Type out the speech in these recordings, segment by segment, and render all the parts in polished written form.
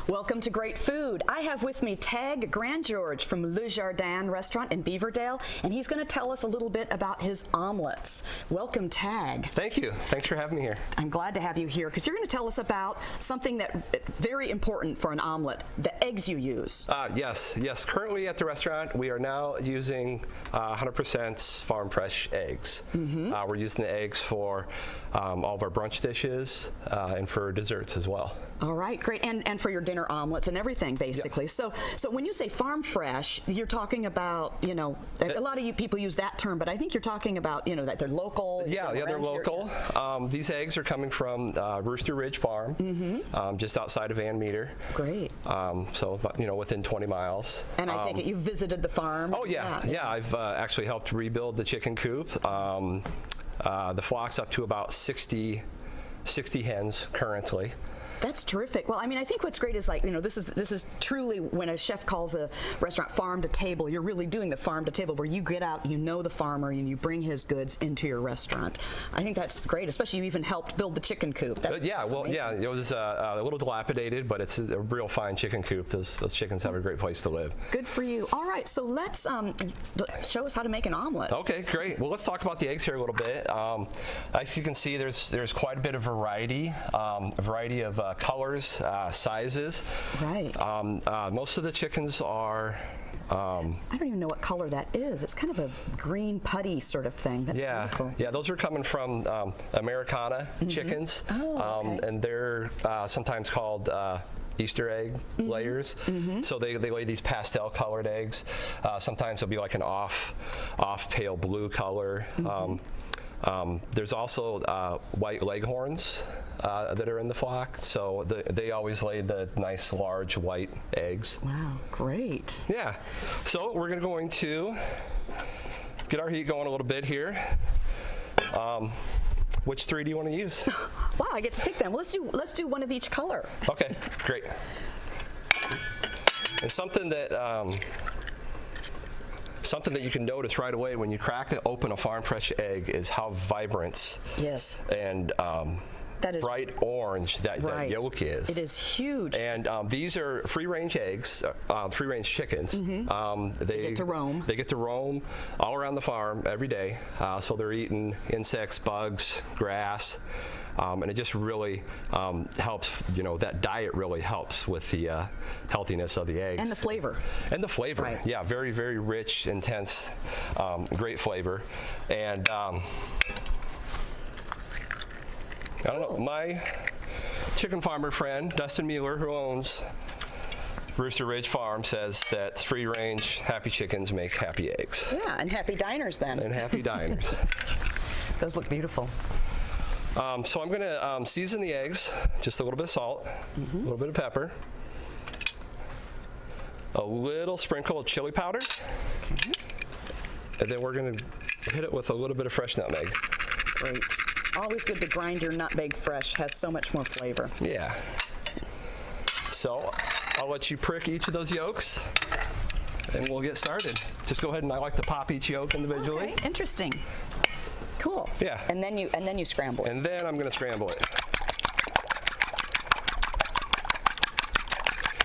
Welcome to Great Food. I have with me Tag Grandgeorge from Le Jardin restaurant in Beaverdale, and he's going to tell us a little bit about his omelets. Welcome, Tag. Thank you. Thanks for having me here. I'm glad to have you here because you're going to tell us about something that very important for an omelet, the eggs you use. Yes. Currently at the restaurant, we are now using 100% farm fresh eggs. We're using the eggs for all of our brunch dishes and for desserts as well. All right, great, and for your dinner omelets and everything, basically. Yes. So when you say farm fresh, you're talking about, you know, a lot of you people use that term, but I think you're talking about, you know, that they're local. Yeah, they're local. These eggs are coming from Rooster Ridge Farm, just outside of Van Meter. Great. So, you know, within 20 miles. And I take it you visited the farm? Oh, yeah. I've actually helped rebuild the chicken coop. The flock's up to about 60 hens currently. That's terrific. Well, I mean, I think what's great is, like, you know, this is truly when a chef calls a restaurant farm to table, you're really doing the farm to table where you get out, you know the farmer, and you bring his goods into your restaurant. I think that's great, especially you even helped build the chicken coop. That's amazing. It was a little dilapidated, but it's a real fine chicken coop. Those chickens have a great place to live. Good for you. All right, so let's show us how to make an omelet. Okay, great. Well, let's talk about the eggs here a little bit. As you can see, there's quite a bit of variety of colors, sizes. Right. Most of the chickens are. I don't even know what color that is. It's kind of a green putty sort of thing. That's beautiful. Yeah, those are coming from Americana chickens, and they're sometimes called Easter egg layers. So they lay these pastel colored eggs. Sometimes it'll be like an off pale blue color. There's also white leghorns that are in the flock, so they always lay the nice large white eggs. Wow, great. Yeah, so we're going to get our heat going a little bit here. Which three do you want to use? Wow, I get to pick them. Well, let's do one of each color. Okay, great. And something that you can notice right away when you crack open a farm fresh egg is how vibrant and that is bright orange that yolk is. It is huge. And these are free-range eggs, free-range chickens. They get to roam. They get to roam all around the farm every day. So they're eating insects, bugs, grass. And it just really helps, you know, that diet really helps with the healthiness of the eggs. And the flavor. And the flavor, right. Yeah, very, very rich, intense, great flavor. And I don't know, my chicken farmer friend, Dustin Mueller, who owns Rooster Ridge Farm, says that free-range, happy chickens make happy eggs. Yeah, and happy diners then. And happy diners. Those look beautiful. So I'm going to season the eggs, just a little bit of salt, a little bit of pepper, a little sprinkle of chili powder, and then we're going to hit it with a little bit of fresh nutmeg. Great. Always good to grind your nutmeg fresh, has so much more flavor. Yeah. So I'll let you prick each of those yolks, and we'll get started. Just go ahead and I like to pop each yolk individually. Okay, interesting. Cool. Yeah. And then you scramble it. And then I'm going to scramble it.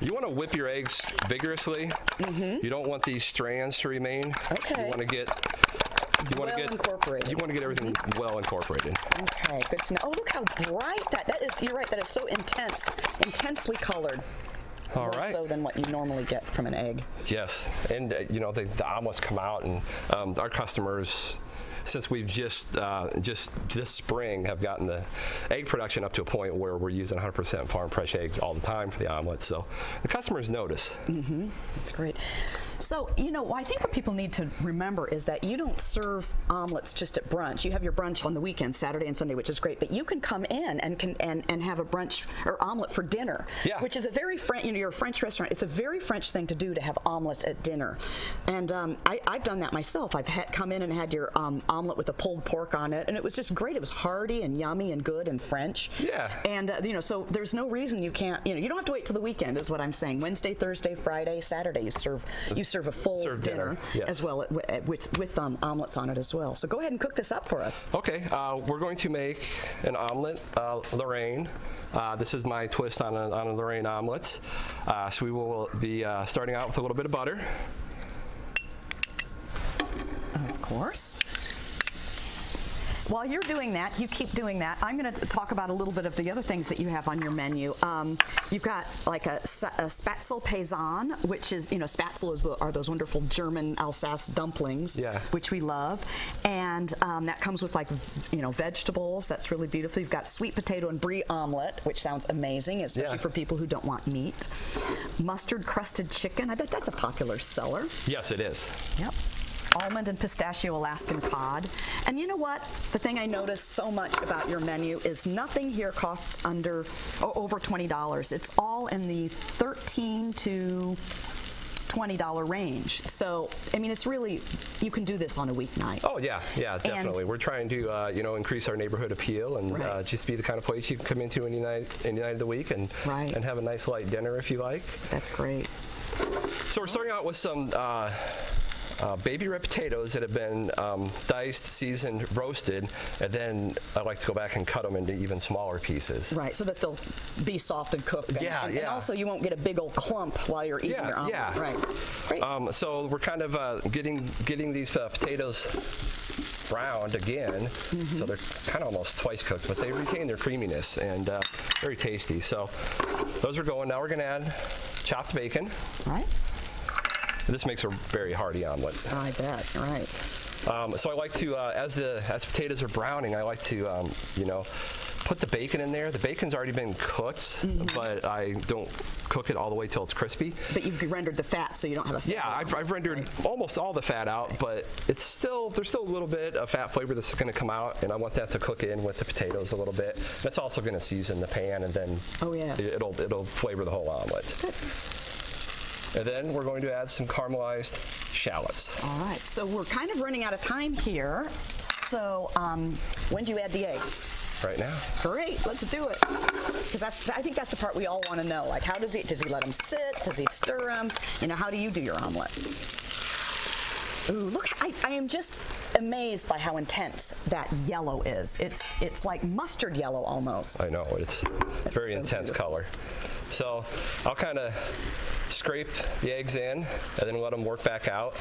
You want to whip your eggs vigorously. You don't want these strands to remain. Okay. You want to get incorporated. You want to get everything well incorporated. Okay, good to know. Oh, look how bright that is. You're right. That is so intense, intensely colored. All right. More so than what you normally get from an egg. Yes, and you know the omelets come out, and our customers, since we've just this spring have gotten the egg production up to a point where we're using 100% farm fresh eggs all the time for the omelets, so the customers notice. That's great. So, you know, I think what people need to remember is that you don't serve omelets just at brunch. You have your brunch on the weekend, Saturday and Sunday, which is great. But you can come in and have a brunch or omelet for dinner, which is a very French. You know, you're a French restaurant. It's a very French thing to do to have omelets at dinner. And I've done that myself. I've come in and had your omelet with a pulled pork on it, and it was just great. It was hearty and yummy and good and French. Yeah. And you know, so there's no reason you can't. You know, you don't have to wait till the weekend, is what I'm saying. Wednesday, Thursday, Friday, Saturday, you serve serve a full dinner yes. as well with omelets on it as well. So go ahead and cook this up for us. Okay, we're going to make an omelet Lorraine. This is my twist on a Lorraine omelet. So we will be starting out with a little bit of butter. Of course. While you're doing that, you keep doing that. I'm going to talk about a little bit of the other things that you have on your menu. You've got like a Spätzle Paysanne, which is, Spätzle are those wonderful German Alsace dumplings, which we love. And that comes with vegetables. That's really beautiful. You've got sweet potato and brie omelet, which sounds amazing, especially for people who don't want meat. Mustard crusted chicken. I bet that's a popular seller. Yes, it is. Yep. Almond and pistachio Alaskan cod. And you know what? The thing I notice so much about your menu is nothing here costs over $20. It's all in the $13 to $20 range. So, I mean, it's really, you can do this on a weeknight. Oh, yeah, definitely. We're trying to, increase our neighborhood appeal and just be the kind of place you can come into any night of the week and have a nice light dinner if you like. That's great. So we're starting out with some baby red potatoes that have been diced, seasoned, roasted, and then I like to go back and cut them into even smaller pieces. Right, so that they'll be soft and cooked. And also you won't get a big old clump while you're eating your omelet. Yeah. Right. Great. So we're kind of getting these potatoes browned again, so they're kind of almost twice cooked, but they retain their creaminess and very tasty. So those are going. Now we're going to add chopped bacon. Right. This makes a very hearty omelet. I bet. Right. So I like to, as potatoes are browning, I like to, put the bacon in there. The bacon's already been cooked, but I don't cook it all the way till it's crispy. But you've rendered the fat, so you don't have a fat. Yeah, I've rendered almost all the fat out, but there's still a little bit of fat flavor that's going to come out, and I want that to cook in with the potatoes a little bit. That's also going to season the pan, and then it'll flavor the whole omelet. Good. And then we're going to add some caramelized shallots. All right, so we're kind of running out of time here. So when do you add the eggs? Right now. Great, let's do it. Because I think that's the part we all want to know. Like, does he let them sit? Does he stir them? How do you do your omelet? Ooh, look, I am just amazed by how intense that yellow is. It's like mustard yellow almost. I know, it's very intense color. So I'll kind of scrape the eggs in and then let them work back out.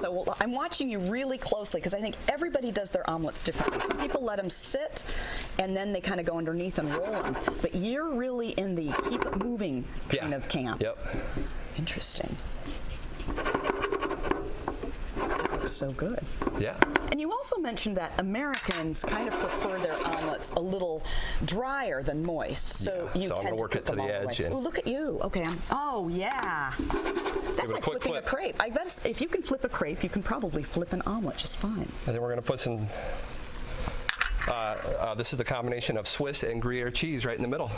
So I'm watching you really closely because I think everybody does their omelets differently. Some people let them sit and then they kind of go underneath and roll them. But you're really in the keep it moving kind of camp. Yep. Interesting. So good. Yeah. And you also mentioned that Americans kind of prefer their omelets a little drier than moist. So you tend to work cook it to them the all edge. the way. Oh, look at you. Okay. Oh, yeah. That's like flipping a crepe. I bet if you can flip a crepe, you can probably flip an omelet just fine. And then we're going to put some. This is the combination of Swiss and Gruyere cheese right in the middle.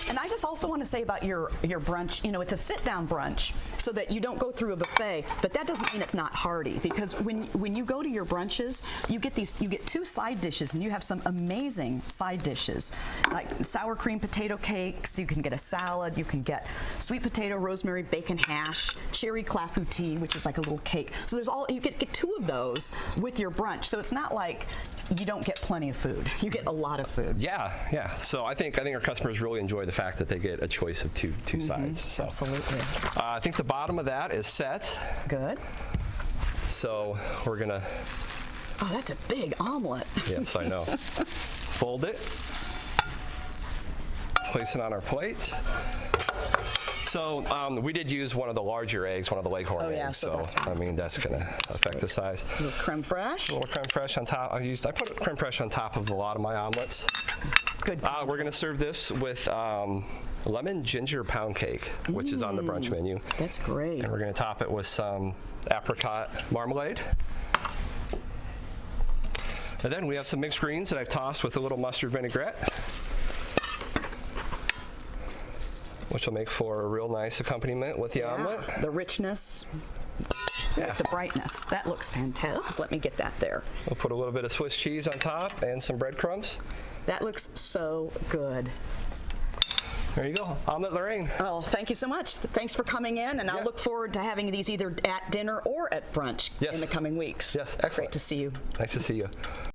And I just also want to say about your brunch, it's a sit-down brunch so that you don't go through a buffet, but that doesn't mean it's not hearty because when you go to your brunches, you get two side dishes and you have some amazing side dishes like sour cream potato cakes, you can get a salad, you can get sweet potato, rosemary, bacon hash, cherry clafouti, which is like a little cake. So you get two of those with your brunch. So it's not like you don't get plenty of food. You get a lot of food. Yeah. So I think our customers really enjoy the fact that they get a choice of two sides. So absolutely. I think the bottom of that is set. Good. So we're gonna. Oh, that's a big omelet. Yes, I know. Fold it. Place it on our plate. So we did use one of the larger eggs, one of the Leghorn eggs. So that's going to affect the size. A little creme fraiche. A little creme fraiche on top. I put creme fraiche on top of a lot of my omelets. Good. We're going to serve this with lemon ginger pound cake, which is on the brunch menu. That's great. And we're going to top it with some apricot marmalade. And then we have some mixed greens that I've tossed with a little mustard vinaigrette, which will make for a real nice accompaniment with the omelet. The richness, the brightness. That looks fantastic. Let me get that there. We'll put a little bit of Swiss cheese on top and some breadcrumbs. That looks so good. There you go. Omelet Lorraine. Oh, thank you so much. Thanks for coming in, and I'll look forward to having these either at dinner or at brunch in the coming weeks. Yes, excellent. Great to see you. Nice to see you.